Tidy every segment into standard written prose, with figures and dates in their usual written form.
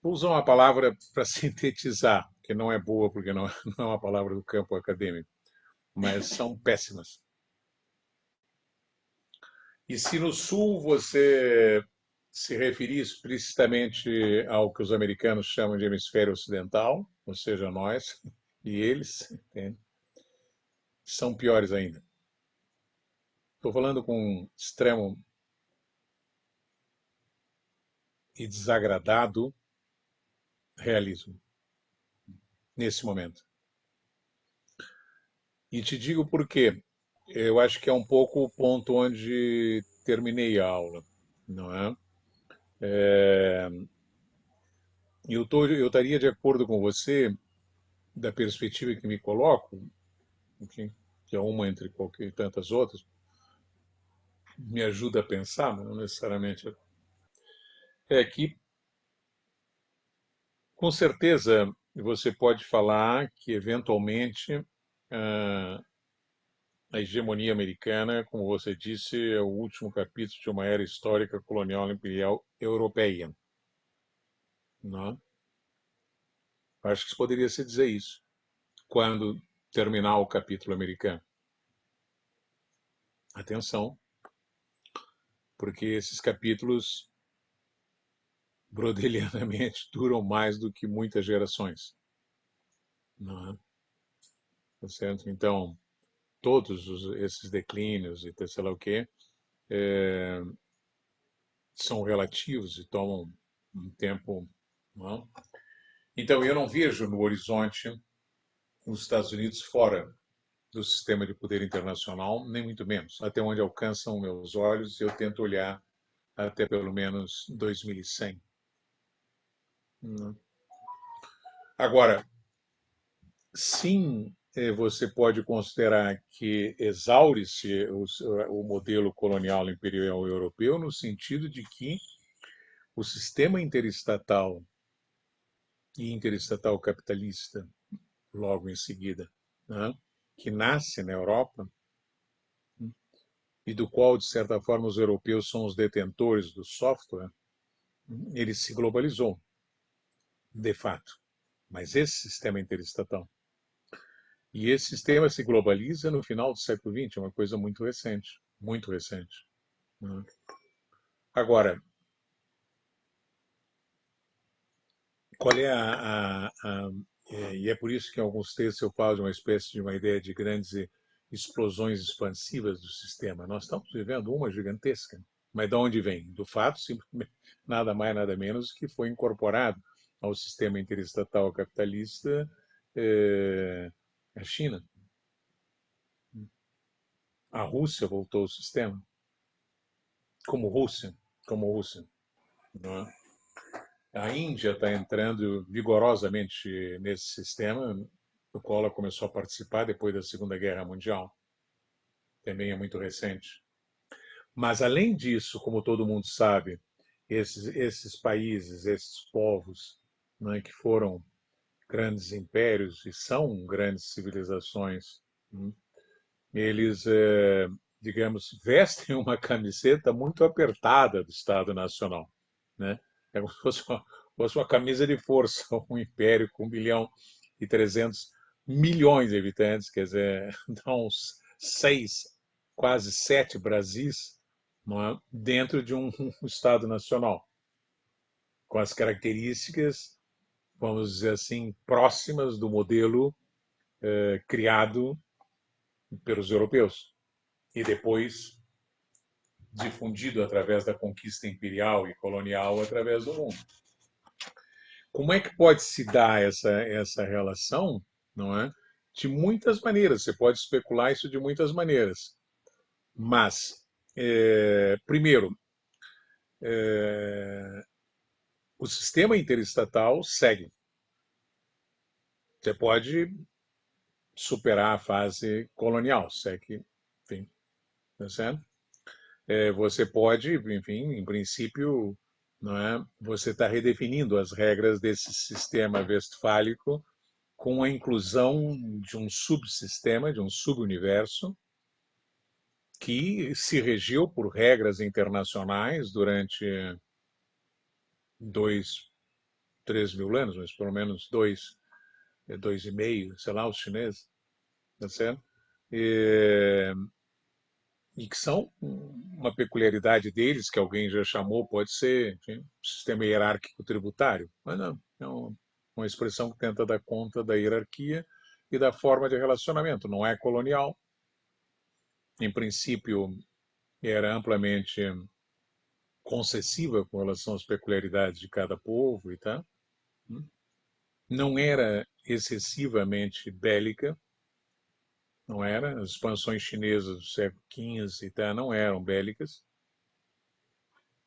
Vou usar uma palavra para sintetizar, que não é boa porque não é uma palavra do campo acadêmico, mas são péssimas. E se no Sul você se referir explicitamente ao que os americanos chamam de hemisfério ocidental, ou seja, nós e eles, entende? São piores ainda. Estou falando com extremo e desagradado realismo nesse momento. E te digo por quê. Eu acho que é um pouco o ponto onde terminei a aula, não é? Eu estaria de acordo com você da perspectiva que me coloco, enfim, que é uma entre qualquer tantas outras, me ajuda a pensar, mas não necessariamente é que, com certeza, você pode falar que eventualmente ah, a hegemonia americana, como você disse, é o último capítulo de uma era histórica colonial imperial europeia, não é? Acho que poderia se dizer isso quando terminar o capítulo americano. Atenção, porque esses capítulos brodelianamente duram mais do que muitas gerações, não é? Tá certo? Então, esses declínios e sei lá o quê são relativos e tomam um tempo, não é? Então, eu não vejo no horizonte os Estados Unidos fora do sistema de poder internacional, nem muito menos. Até onde alcançam meus olhos, eu tento olhar até pelo menos 2100. Né? Agora, sim, você pode considerar que exaure-se o modelo colonial imperial europeu no sentido de que o sistema interestatal e interestatal capitalista, logo em seguida, né, que nasce na Europa e do qual, de certa forma, os europeus são os detentores do software, ele se globalizou, de fato. Mas esse sistema interestatal. E esse sistema se globaliza no final do século XX, é uma coisa muito recente, muito recente. Né? Agora, qual é e é por isso que em alguns textos eu falo de uma espécie de uma ideia de grandes explosões expansivas do sistema. Nós estamos vivendo uma gigantesca. Mas de onde vem? Do fato, simplesmente, nada mais, nada menos, que foi incorporado ao sistema interestatal capitalista a China. A Rússia voltou ao sistema, como Rússia, como Rússia. Não é? A Índia está entrando vigorosamente nesse sistema, do qual ela começou a participar depois da Segunda Guerra Mundial. Também é muito recente. Mas, além disso, como todo mundo sabe, esses países, esses povos, né, que foram grandes impérios e são grandes civilizações, eles, digamos, vestem uma camiseta muito apertada do Estado Nacional. Né? É como se fosse uma camisa de força, um império com 1,3 bilhão de habitantes, quer dizer, dá uns 6, quase 7 Brasis, não é? Dentro de um Estado Nacional, com as características, vamos dizer assim, próximas do modelo criado pelos europeus e depois difundido através da conquista imperial e colonial através do mundo. Como é que pode se dar essa relação, não é? De muitas maneiras, você pode especular isso de muitas maneiras. Mas, primeiro, é, o sistema interestatal segue. Você pode superar a fase colonial, se é que, enfim, tá certo? Você pode, enfim, em princípio, não é? Você está redefinindo as regras desse sistema westfálico com a inclusão de um subsistema, de um subuniverso, que se regiu por regras internacionais durante dois, 3.000 anos, mas pelo menos dois, 2,5, sei lá, os chineses, tá certo? E, e que são uma peculiaridade deles, que alguém já chamou, pode ser, enfim, sistema hierárquico tributário, mas não, é uma expressão que tenta dar conta da hierarquia e da forma de relacionamento. Não é colonial, em princípio era amplamente concessiva com relação às peculiaridades de cada povo e tal. Não era excessivamente bélica, não era. As expansões chinesas do século XV e tal não eram bélicas.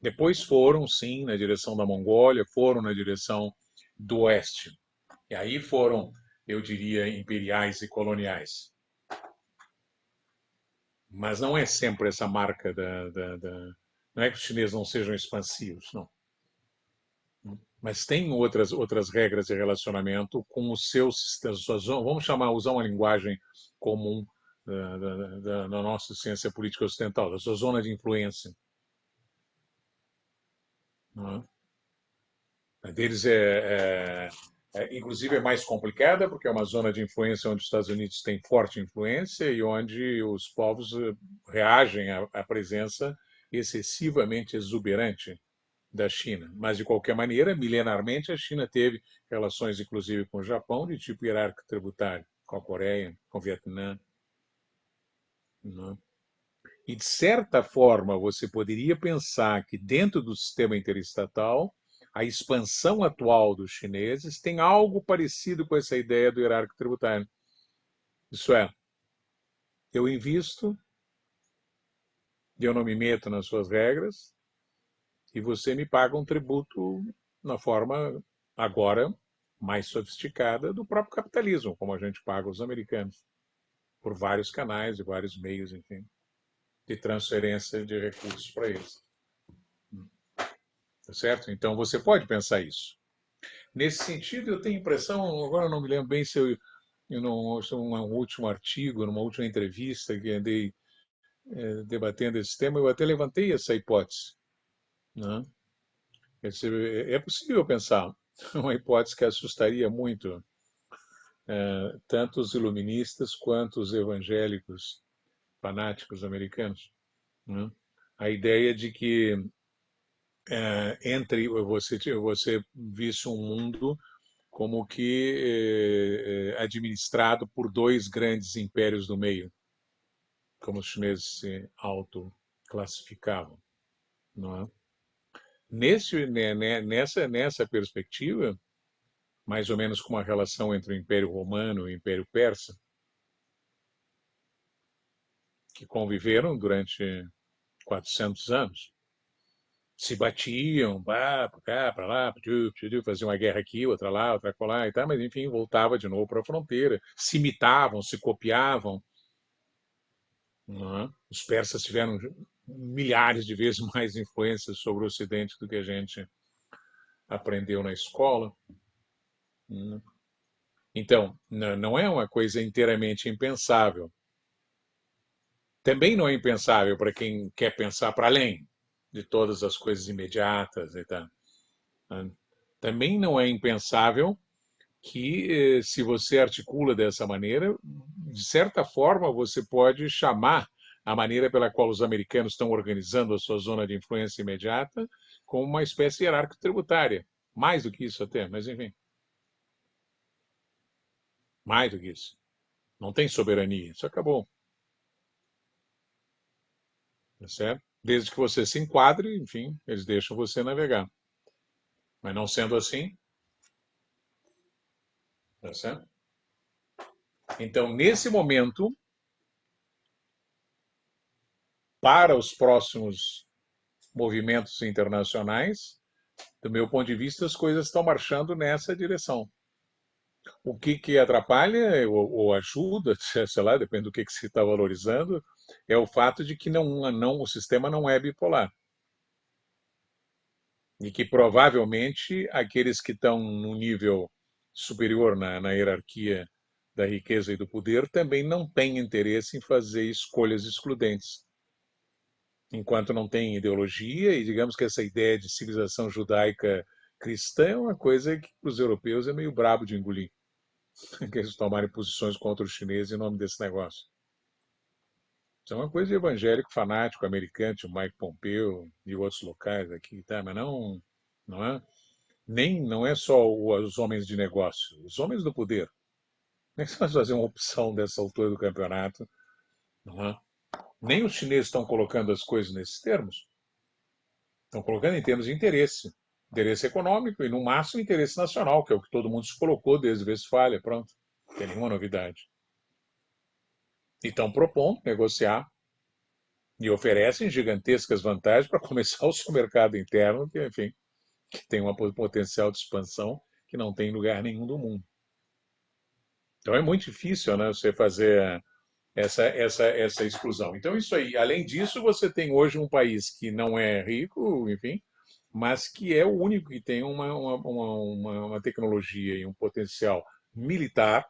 Depois foram, sim, na direção da Mongólia, foram na direção do oeste. E aí foram, eu diria, imperiais e coloniais. Mas não é sempre essa marca Não é que os chineses não sejam expansivos, não. Mas tem outras regras de relacionamento com os seus, vamos chamar, usar uma linguagem comum da nossa ciência política ocidental, da sua zona de influência. Não é? A deles inclusive, é mais complicada, porque é uma zona de influência onde os Estados Unidos têm forte influência e onde os povos reagem à presença excessivamente exuberante da China. Mas, de qualquer maneira, milenarmente, a China teve relações, inclusive, com o Japão, de tipo hierárquico tributário, com a Coreia, com o Vietnã. Né? E, de certa forma, você poderia pensar que, dentro do sistema interestatal, a expansão atual dos chineses tem algo parecido com essa ideia do hierárquico tributário. Isso é, eu invisto, eu não me meto nas suas regras, e você me paga um tributo na forma, agora, mais sofisticada do próprio capitalismo, como a gente paga os americanos, por vários canais e vários meios, enfim, de transferência de recursos para eles. Tá certo? Então você pode pensar isso. Nesse sentido, eu tenho a impressão, agora eu não me lembro bem se eu não, se um último artigo, numa última entrevista que andei debatendo esse tema, eu até levantei essa hipótese. Né? É possível pensar uma hipótese que assustaria muito tanto os iluministas quanto os evangélicos fanáticos americanos. Né? A ideia de que entre você visse um mundo como que administrado por dois grandes impérios do meio, como os chineses se autoclassificavam. Não é? Nessa perspectiva, mais ou menos como a relação entre o Império Romano e o Império Persa, que conviveram durante 400 anos. Se batiam, para cá, para lá, faziam uma guerra aqui, outra lá, outra colar e tal, mas enfim, voltava de novo para a fronteira. Se imitavam, se copiavam. Não é? Os persas tiveram milhares de vezes mais influência sobre o Ocidente do que a gente aprendeu na escola. Não é? Então, não é uma coisa inteiramente impensável. Também não é impensável para quem quer pensar para além de todas as coisas imediatas e tal. Também não é impensável que, se você articula dessa maneira, de certa forma você pode chamar a maneira pela qual os americanos estão organizando a sua zona de influência imediata como uma espécie hierárquica tributária. Mais do que isso até, mas enfim, mais do que isso. Não tem soberania, isso acabou. Tá certo? Desde que você se enquadre, enfim, eles deixam você navegar. Mas não sendo assim, tá certo? Então, nesse momento, para os próximos movimentos internacionais, do meu ponto de vista, as coisas estão marchando nessa direção. O que atrapalha ou ajuda, sei lá, depende do que se está valorizando, é o fato de que o sistema não é bipolar. E que provavelmente aqueles que estão no nível superior na hierarquia da riqueza e do poder também não têm interesse em fazer escolhas excludentes. Enquanto não tem ideologia, e digamos que essa ideia de civilização judaica cristã é uma coisa que para os europeus é meio brabo de engolir, que eles tomarem posições contra os chineses em nome desse negócio. Isso é uma coisa de evangélico fanático americano, o Mike Pompeo e outros locais aqui, tá? Mas não é, nem não é só os homens de negócio, os homens do poder. Como é que você vai fazer uma opção dessa altura do campeonato? Não é? Nem os chineses estão colocando as coisas nesses termos. Estão colocando em termos de interesse. Interesse econômico e, no máximo, interesse nacional, que é o que todo mundo se colocou desde Westfália. Pronto. Não tem nenhuma novidade. E estão propondo negociar e oferecem gigantescas vantagens para começar o seu mercado interno, que, enfim, que tem um potencial de expansão que não tem em lugar nenhum do mundo. Então é muito difícil, né, você fazer essa exclusão. Então, isso aí. Além disso, você tem hoje um país que não é rico, enfim, mas que é o único que tem uma tecnologia e um potencial militar,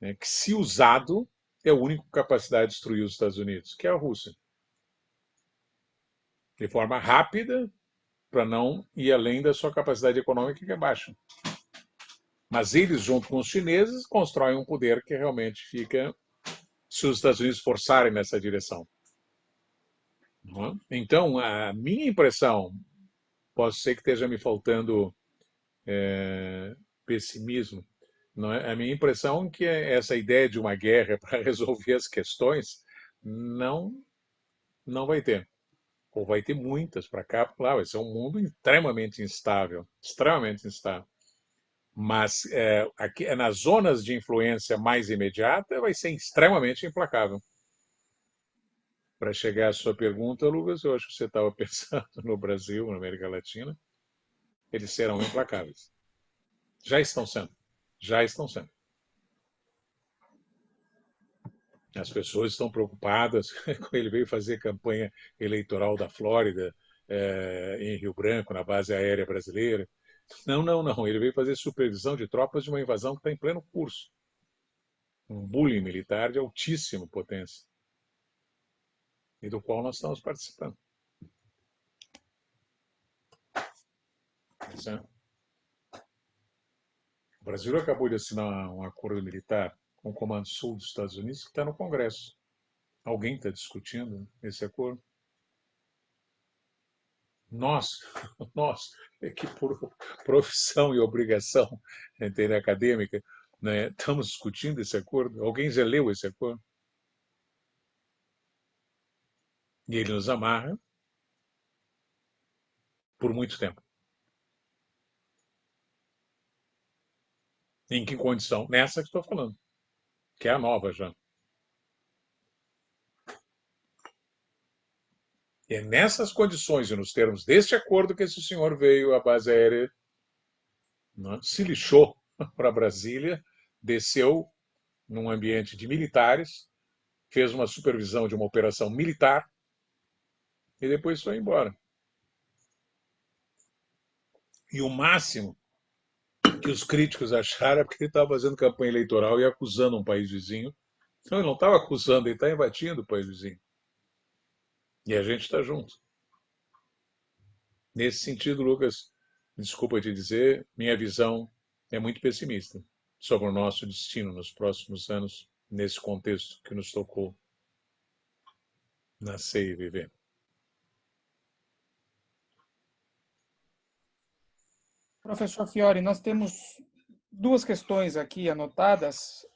né, que, se usado, é o único capacidade de destruir os Estados Unidos, que é a Rússia. De forma rápida, para não ir além da sua capacidade econômica, que é baixa. Mas eles, junto com os chineses, constroem um poder que realmente fica, se os Estados Unidos forçarem nessa direção. Então, a minha impressão, pode ser que esteja me faltando pessimismo, não é? A minha impressão é que essa ideia de uma guerra para resolver as questões não, não vai ter. Ou vai ter muitas para cá, para lá. Vai ser um mundo extremamente instável, extremamente instável. Mas aqui, nas zonas de influência mais imediata, vai ser extremamente implacável. Para chegar à sua pergunta, Lucas, eu acho que você estava pensando no Brasil, na América Latina, eles serão implacáveis. Já estão sendo. Já estão sendo. As pessoas estão preocupadas. Ele veio fazer campanha eleitoral da Flórida, em Rio Branco, na base aérea brasileira. Não, não, não. Ele veio fazer supervisão de tropas de uma invasão que está em pleno curso. Um bullying militar de altíssima potência. E do qual nós estamos participando. O Brasil acabou de assinar um acordo militar com o Comando Sul dos Estados Unidos que está no Congresso. Alguém está discutindo esse acordo? Nós, nós, é que por profissão e obrigação acadêmica, né, estamos discutindo esse acordo. Alguém já leu esse acordo? E ele nos amarra por muito tempo. Em que condição? Nessa que estou falando, que é a nova já. E é nessas condições e nos termos deste acordo que esse senhor veio à base aérea, né, se lixou para Brasília, desceu num ambiente de militares, fez uma supervisão de uma operação militar e depois foi embora. E o máximo que os críticos acharam é porque ele estava fazendo campanha eleitoral e acusando um país vizinho. Não, ele não estava acusando, ele está invadindo o país vizinho. E a gente está junto. Nesse sentido, Lucas, desculpa te dizer, minha visão é muito pessimista sobre o nosso destino nos próximos anos, nesse contexto que nos tocou nascer e viver. Professor Fiore, nós temos duas questões aqui anotadas.